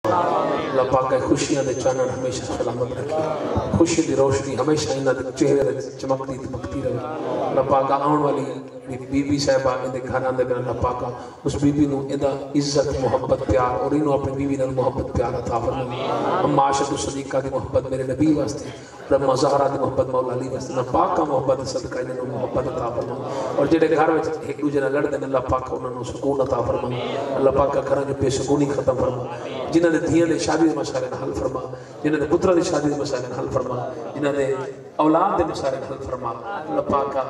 اللہ پاک خوشیاں دے چانن ہمیشہ سلامت رکھے، خوشی دی روشنی ہمیشہ انہاں دے چہرے تے چمکتی دمکتی رہے۔ اللہ پاک آن والی بی بی صاحبہ اندے گھر آندے بنا اللہ پاک اس بی بی نو اندہ عزت محبت پیار اور انہوں اپنی بی بی نو محبت پیار عطا فرمائے۔ اما عاشق صدیقہ دی محبت میرے نبی واسطے، رحمہ زہرہ دی محبت مولا علی واسطے، اللہ پاک کا محبت صدقہ انہوں محبت عطا فرمائے۔ اور جڑے گھر وچ ایک دوسرے نال لڑ دے اللہ پاک انہوں سکون عطا فرمائے۔ اللہ پاک کا گھراں جو بے سکونی ختم فرمائے، جنہاں دے دھیاں دے شادی دے مسائل حل فرما، جنہاں دے پترا دے شادی دے مسائل حل فرما، جنہاں دے اولاد دے مسائل حل فرما۔ اللہ پاک کا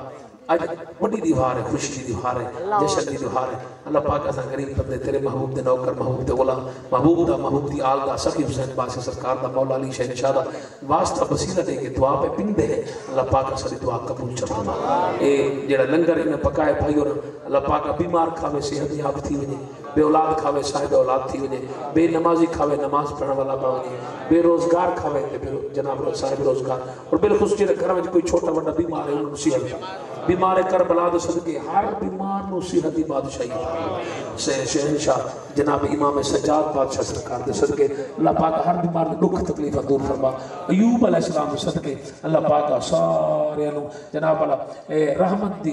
آج بڑی دیوار ہے، خوشی دی دیوار ہے، جشن دی دیوار ہے۔ اللہ پاک اساں غریب بندے تیرے محبوب دے نوکر، محبوب دے غلام، محبوب دا محبوب دی آل دا سخی حسین باسی سرکار دا مولا علی شہنشاہ دا واسطہ وسیلہ دے کے دعا پہ پندے ہیں۔ اللہ پاک اساں دعا قبول فرما۔ اے جڑا لنگر انہیں پکائے بھائی اور اللہ پاک بیمار کھاوے صحت یاب تھی وجے، بے اولاد کھاوے صاحب اولاد تھی وجے، بے نمازی کھاوے نماز پڑھنے والا بنے، بے روزگار کھاوے جناب صاحب روزگار، اور بالخصوص جڑے گھر میں کوئی چھوٹا بڑا بیمار ہے انہوں نے صحت، بیمار کربلا دے صدقے ہر بیمار نو صحت دی بادشاہی شہنشاہ جناب امام سجاد بادشاہ سرکار دے صدقے اللہ پاک ہر بیمار دے دکھ تکلیف دور فرما۔ ایوب علیہ السلام دے صدقے اللہ پاک سارے نو جناب اللہ رحمت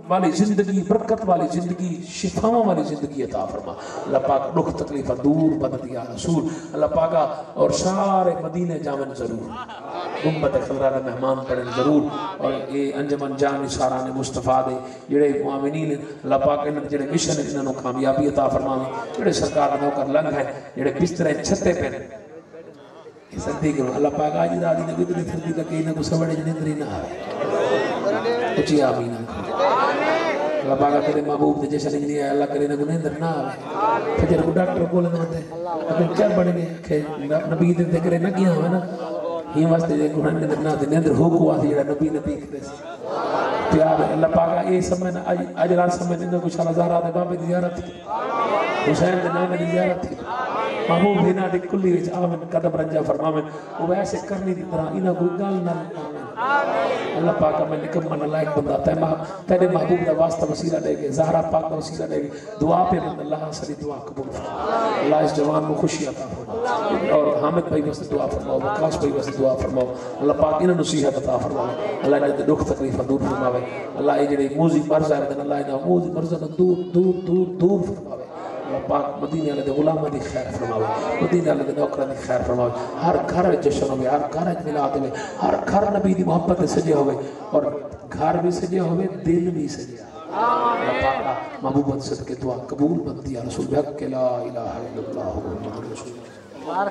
والی زندگی، برکت والی زندگی، شفاواں والی زندگی عطا فرما۔ اللہ پاک دکھ تکلیف دور بدد یا رسول اللہ پاک اور سارے مدینے جامن ضرور، امت خضرا دے مہمان پڑھن ضرور، اور یہ انجمن جان ساران مصطفیٰ دے جڑے معاملین اللہ پاک انہاں جڑے مشن انہاں کامیابی عطا فرماوے، جڑے سرکار دے نوکر لنگ ہے، جڑے بستر چھتے پہ سندھی کرو اللہ پاک آج دادی نے بدری تھردی کا کہیں نہ کو سوڑے جنندری نہ آئے اچھی آمین اللہ پاک تیرے محبوب دے جیسا نہیں ہے اللہ کرے نہ کو نندر نہ آئے فجر کو ڈاکٹر کو لنگ ہوتے لیکن کیا بڑھ گئے کہ نبی دے کرے نہ کیا ہوئے نا ہی واسطے جے کو نندر نہ دے نندر ہو کو آتی جڑا نبی کرے سی پیار اللہ پاک اے سمجھ اجران سمجھ نندر کو شاہ زہرہ دے بابے دی زیارت تھی حسین دے نام دی زیارت تھی محبوب دینا دی کلی وچ آمن قدم رنجا فرمامن وہ ویسے کرنی دی طرح انہاں کوئی گال نہ اللہ پاک میں نکمن لائق بندہ تیرے محبوب دا واسطہ وسیلہ دے گے زہرہ پاک دا وسیلہ دے گے دعا پہ بند اللہ سری دعا قبول فرما اللہ اس جوان کو خوشی عطا فرما اور حامد بھائی واسطے دعا فرماؤ وقاش بھائی واسطے دعا فرماؤ اللہ پاک انہاں نصیحت عطا فرما اللہ نے دکھ تکلیف دور فرماوے اللہ یہ جڑے موزی مرض ہے اللہ نے موزی مرض دور دور دور دور فرماوے اللہ پاک مدینے والے دے غلاماں دی خیر فرماوے مدینے والے دے نوکراں دی خیر فرماوے ہر گھر جشن ہوے ہر گھر میلاد ہوے ہر گھر نبی دی محبت سجے ہوے اور گھر بھی سجے ہوے دل بھی سجے اللہ پاک محبوبت صدقے دعا قبول بندی یا رسول حق لا الہ الا اللہ محمد رسول اللہ